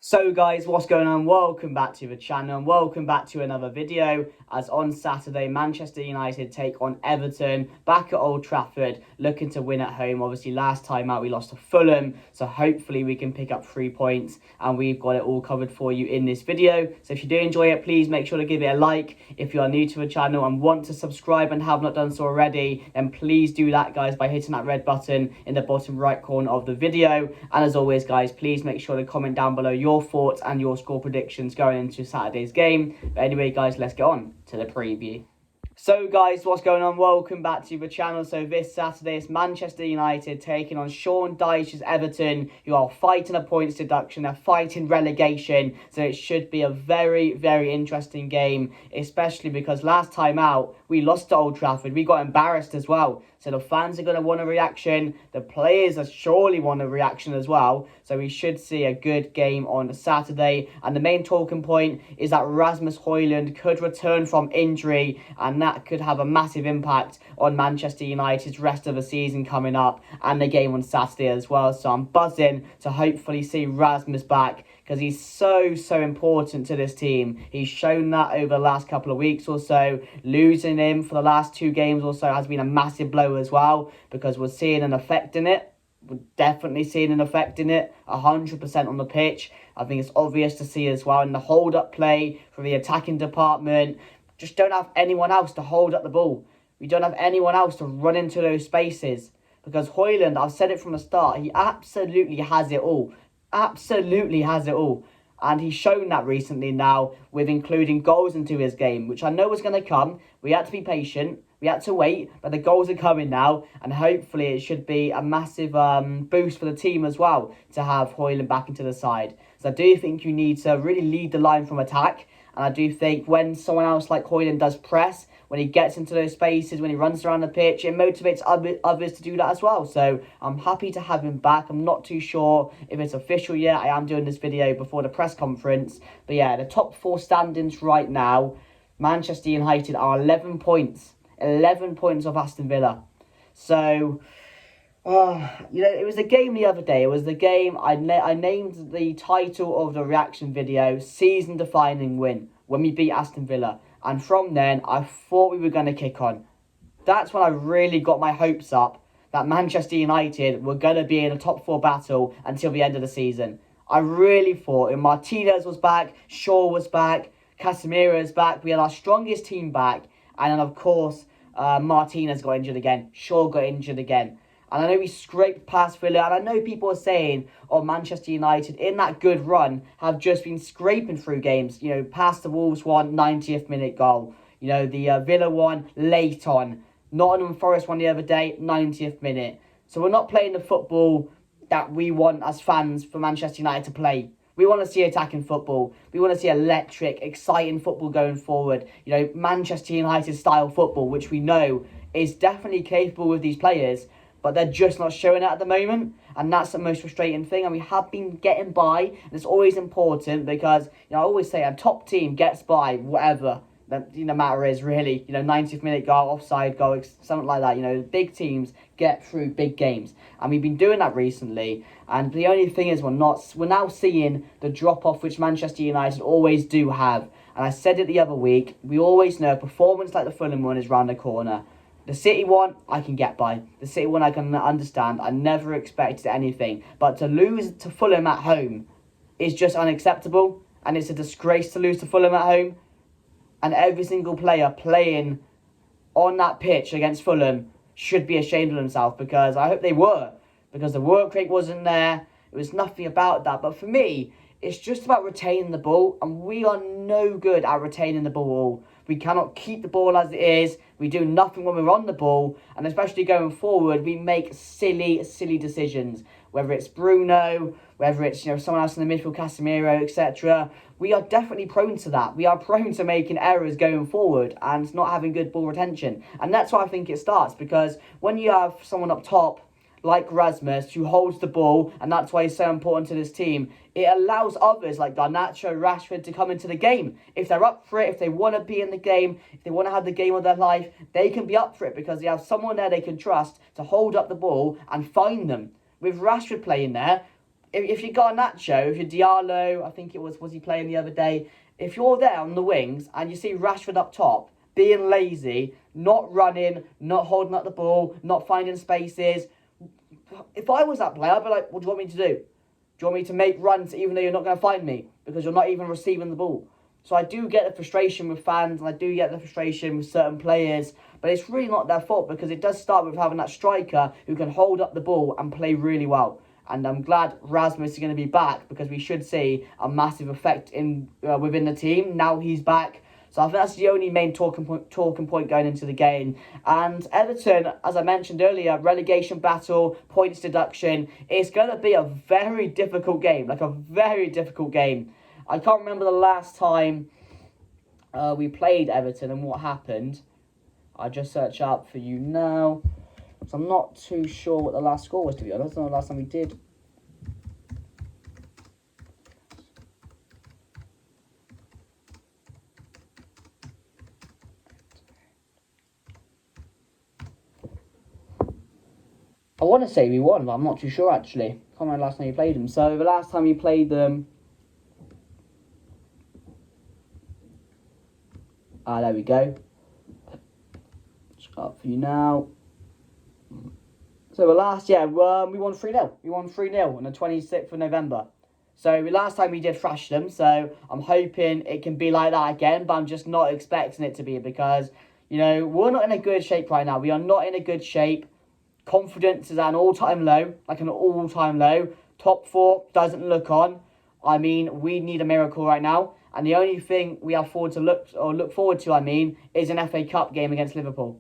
So guys, what's going on? Welcome back to the channel and welcome back to another video. As on Saturday, Manchester United take on Everton back at Old Trafford, looking to win at home. Obviously, last time out we lost to Fulham, so hopefully we can pick up 3 points, and we've got it all covered for you in this video. So if you do enjoy it, please make sure to give it a like. If you are new to the channel and want to subscribe and have not done so already, then please do that, guys, by hitting that red button in the bottom right corner of the video. And as always, guys, please make sure to comment down below your thoughts and your score predictions going into Saturday's game. But anyway, guys, let's get on to the preview. So guys, what's going on? Welcome back to the channel. So this Saturday, it's Manchester United taking on Sean Dyche's Everton, who are fighting a points deduction. They're fighting relegation. So it should be a very, very interesting game, especially because last time out, we lost to Old Trafford. We got embarrassed as well. So the fans are going to want a reaction. The players are surely want a reaction as well. So we should see a good game on Saturday. And the main talking point is that Rasmus HOJLUND could return from injury, and that could have a massive impact on Manchester United's rest of the season coming up and the game on Saturday as well. So I'm buzzing to hopefully see Rasmus back, because he's so important to this team. He's shown that over the last couple of weeks or so. Losing him for the last 2 games or so has been a massive blow as well, because we're seeing an effect in it. We're definitely seeing an effect in it, 100% on the pitch. I think it's obvious to see as well in the hold-up play for the attacking department. Just don't have anyone else to hold up the ball. We don't have anyone else to run into those spaces. Because HOJLUND, I've said it from the start, he absolutely has it all. Absolutely has it all. And he's shown that recently now with including goals into his game, which I know was going to come. We had to be patient. We had to wait, but the goals are coming now, and hopefully it should be a massive boost for the team as well to have HOJLUND back into the side. So I do think you need to really lead the line from attack, and I do think when someone else like HOJLUND does press, when he gets into those spaces, when he runs around the pitch, it motivates others to do that as well. So I'm happy to have him back. I'm not too sure if it's official yet. I am doing this video before the press conference. But yeah, the top 4 standings right now, Manchester United are 11 points. 11 points off Aston Villa. So, it was a game the other day. It was the game I named the title of the reaction video, season-defining win, when we beat Aston Villa. And from then, I thought we were going to kick on. That's when I really got my hopes up that Manchester United were going to be in a top 4 battle until the end of the season. I really thought Martinez was back, Shaw was back, Casemiro is back. We had our strongest team back. And then, of course, Martinez got injured again. Shaw got injured again. And I know we scraped past Villa. And I know people are saying, Manchester United, in that good run, have just been scraping through games. You know, past the Wolves one, 90th minute goal. You know, the Villa one, late on. Nottingham Forest one the other day, 90th minute. So we're not playing the football that we want as fans for Manchester United to play. We want to see attacking football. We want to see electric, exciting football going forward. You know, Manchester United style football, which we know is definitely capable with these players, but they're just not showing it at the moment. And that's the most frustrating thing. And we have been getting by. And it's always important because, I always say a top team gets by, whatever. The matter is really, 90th minute goal, offside goal, something like that. Big teams get through big games, and we've been doing that recently. And the only thing is, we're now seeing the drop off which Manchester United always do have. And I said it the other week. We always know a performance like the Fulham one is round the corner. The City one, I can get by. The City one, I can understand. I never expected anything, but to lose to Fulham at home is just unacceptable, and it's a disgrace to lose to Fulham at home. And every single player playing on that pitch against Fulham should be ashamed of themselves, because I hope they were. Because the work rate wasn't there. It was nothing about that. But for me, it's just about retaining the ball. And we are no good at retaining the ball. We cannot keep the ball as it is. We do nothing when we're on the ball. And especially going forward, we make silly decisions. Whether it's Bruno, whether it's someone else in the midfield, Casemiro, etc. We are definitely prone to that. We are prone to making errors going forward and not having good ball retention. And that's why I think it starts, because when you have someone up top like Rasmus who holds the ball, and that's why he's so important to this team, it allows others like Garnacho, Rashford to come into the game. If they're up for it, if they want to be in the game, if they want to have the game of their life, they can be up for it because they have someone there they can trust to hold up the ball and find them. With Rashford playing there, if you got a Nacho, if you're Diallo, I think it was he playing the other day? If you're there on the wings and you see Rashford up top, being lazy, not running, not holding up the ball, not finding spaces. If I was that player, I'd be like, what do you want me to do? Do you want me to make runs even though you're not going to find me? Because you're not even receiving the ball. So I do get the frustration with fans, and I do get the frustration with certain players, but it's really not their fault, because it does start with having that striker who can hold up the ball and play really well. And I'm glad Rasmus is going to be back, because we should see a massive effect within the team. Now he's back. So I think that's the only main talking point going into the game. And Everton, as I mentioned earlier, relegation battle, points deduction. It's going to be a very difficult game, like a very difficult game. I can't remember the last time we played Everton and what happened. I'll just search up for you now. So I'm not too sure what the last score was, to be honest. I don't know the last time we did. I want to say we won, but I'm not too sure, actually. Can't remember the last time we played them. So the last time we played them... there we go. Just got up for you now. So the last, we won 3-0. We won 3-0 on the 26th of November. So the last time we did thrash them, so I'm hoping it can be like that again, but I'm just not expecting it to be, because, you know, we're not in a good shape right now. We are not in a good shape. Confidence is at an all-time low, like an all-time low. Top 4 doesn't look on. I mean, we need a miracle right now. And the only thing we have look forward to, is an FA Cup game against Liverpool.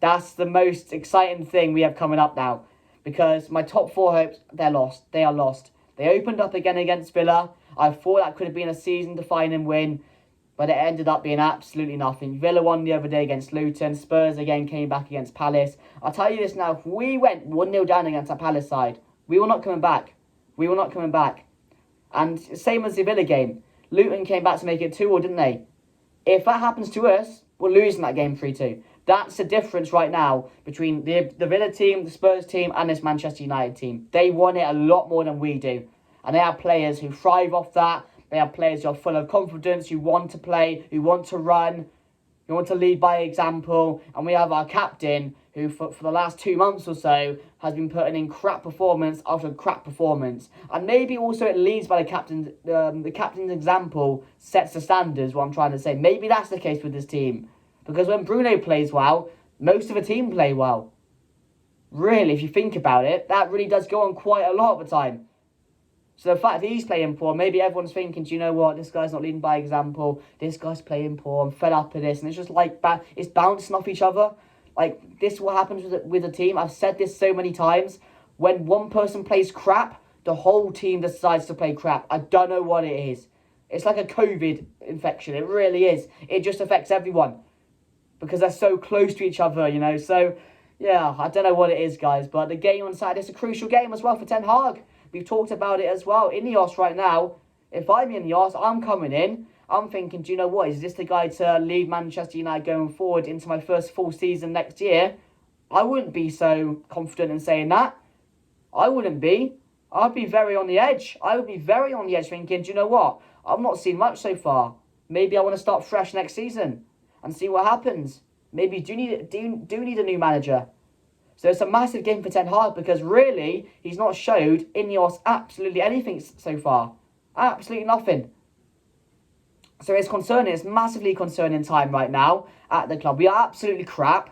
That's the most exciting thing we have coming up now. Because my top 4 hopes, they're lost. They are lost. They opened up again against Villa. I thought that could have been a season-defining win, but it ended up being absolutely nothing. Villa won the other day against Luton. Spurs again came back against Palace. I'll tell you this now, if we went 1-0 down against that Palace side, we were not coming back. We were not coming back. And same as the Villa game. Luton came back to make it 2-2, didn't they? If that happens to us, we're losing that game 3-2. That's the difference right now between the Villa team, the Spurs team, and this Manchester United team. They want it a lot more than we do. And they have players who thrive off that. They have players who are full of confidence, who want to play, who want to run, who want to lead by example. And we have our captain, who for the last 2 months or so has been putting in crap performance after crap performance. And maybe also it leads by the captain's example sets the standards, what I'm trying to say. Maybe that's the case with this team. Because when Bruno plays well, most of the team play well. Really, if you think about it, that really does go on quite a lot of the time. So the fact that he's playing poor, maybe everyone's thinking, do you know what, this guy's not leading by example, this guy's playing poor, I'm fed up with this, and it's just like, it's bouncing off each other. Like, this is what happens with a team. I've said this so many times. When one person plays crap, the whole team decides to play crap. I don't know what it is. It's like a COVID infection, it really is. It just affects everyone. Because they're so close to each other, you know. So, yeah, I don't know what it is, guys. But the game on Saturday is a crucial game as well for Ten Hag. We've talked about it as well. Ineos right now, if I'm Ineos, I'm coming in. I'm thinking, do you know what? Is this the guy to lead Manchester United going forward into my first full season next year? I wouldn't be so confident in saying that. I wouldn't be. I'd be very on the edge. I would be very on the edge thinking, do you know what? I've not seen much so far. Maybe I want to start fresh next season and see what happens. Maybe do need a new manager. So it's a massive game for Ten Hag, because really he's not showed Ineos absolutely anything so far. Absolutely nothing. So it's concerning. It's massively concerning time right now at the club. We are absolutely crap.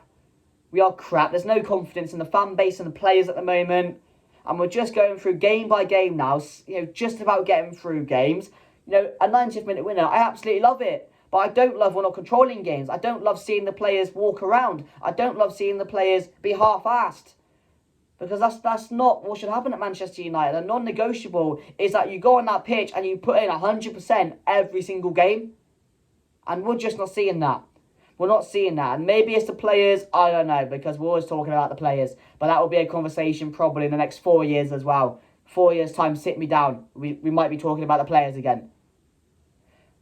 We are crap. There's no confidence in the fan base and the players at the moment. And we're just going through game by game now. You know, just about getting through games. You know, a 90th minute winner. I absolutely love it. But I don't love when we're not controlling games. I don't love seeing the players walk around. I don't love seeing the players be half-assed. Because that's not what should happen at Manchester United. A non-negotiable is that you go on that pitch and you put in 100% every single game. And we're just not seeing that. We're not seeing that. And maybe it's the players, I don't know, because we're always talking about the players. But that will be a conversation probably in the next 4 years as well. 4 years' time, sit me down. We might be talking about the players again.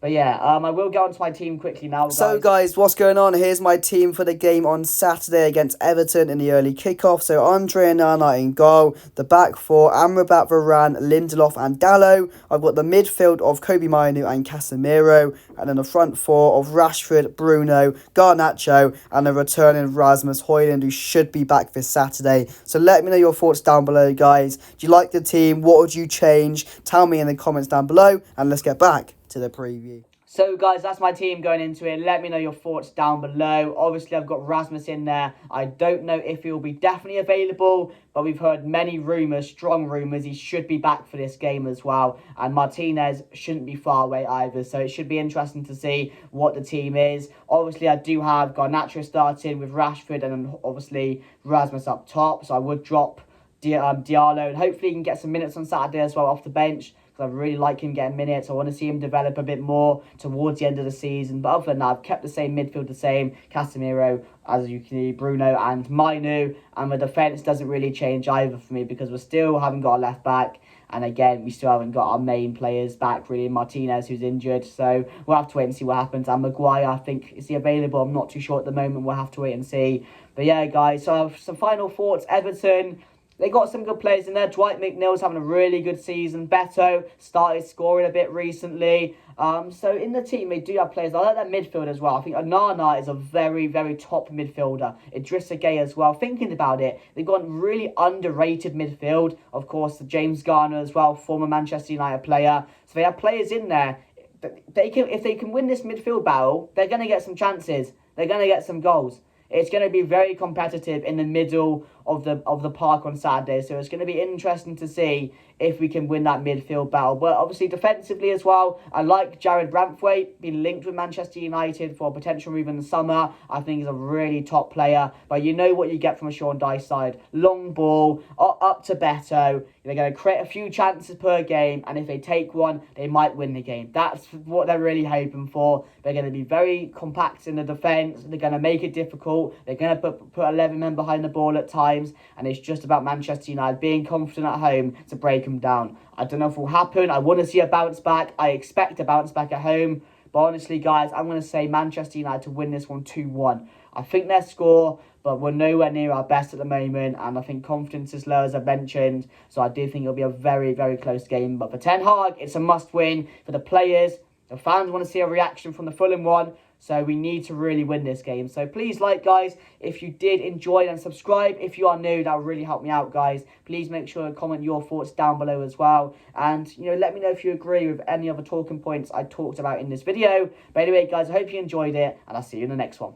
But yeah, I will get onto my team quickly now, guys. So guys, what's going on? Here's my team for the game on Saturday against Everton in the early kickoff. So Andre and Nana in goal, the back four, Amrabat, Varane, Lindelof and Dalot. I've got the midfield of Kobe Mainoo and Casemiro, and then the front four of Rashford, Bruno, Garnacho, and a returning Rasmus HOJLUND, who should be back this Saturday. So let me know your thoughts down below, guys. Do you like the team? What would you change? Tell me in the comments down below, and let's get back to the preview. So guys, that's my team going into it. Let me know your thoughts down below. Obviously, I've got Rasmus in there. I don't know if he will be definitely available, but we've heard many rumours, strong rumours, he should be back for this game as well. And Martinez shouldn't be far away either, so it should be interesting to see what the team is. Obviously, I do have Garnacho starting with Rashford and then obviously Rasmus up top, so I would drop Diallo, and hopefully he can get some minutes on Saturday as well off the bench, because I really like him getting minutes. I want to see him develop a bit more towards the end of the season. But other than that, I've kept the same midfield the same. Casemiro, as you can see, Bruno and Mainoo. And the defence doesn't really change either for me, because we still haven't got a left back. And again, we still haven't got our main players back, really. Martinez, who's injured. So we'll have to wait and see what happens. And Maguire, I think, is he available? I'm not too sure at the moment. We'll have to wait and see. But yeah, guys, so some final thoughts. Everton, they got some good players in there. Dwight McNeil's having a really good season. Beto started scoring a bit recently. So in the team, they do have players. I like that midfield as well. I think Onana is a very, very top midfielder. Idrissa Gueye as well. Thinking about it, they've got really underrated midfield. Of course, James Garner as well, former Manchester United player. So they have players in there. If they can win this midfield battle, they're going to get some chances. They're going to get some goals. It's going to be very competitive in the middle of the park on Saturday. So it's going to be interesting to see if we can win that midfield battle. But obviously defensively as well, I like Jared Brantwaite, being linked with Manchester United for a potential move in the summer. I think he's a really top player. But you know what you get from a Sean Dyche side. Long ball, up to Beto. They're going to create a few chances per game. And if they take one, they might win the game. That's what they're really hoping for. They're going to be very compact in the defence. They're going to make it difficult. They're going to put 11 men behind the ball at times. And it's just about Manchester United being confident at home to break them down. I don't know if it will happen. I want to see a bounce back. I expect a bounce back at home. But honestly, guys, I'm going to say Manchester United to win this one 2-1. I think their score, but we're nowhere near our best at the moment. And I think confidence is low, as I mentioned. So I do think it'll be a very, very close game. But for Ten Hag, it's a must-win for the players. The fans want to see a reaction from the Fulham one. So we need to really win this game. So please guys, if you did enjoy, and subscribe if you are new. That would really help me out, guys. Please make sure to comment your thoughts down below as well. And, let me know if you agree with any other talking points I talked about in this video. But anyway, guys, I hope you enjoyed it. And I'll see you in the next one.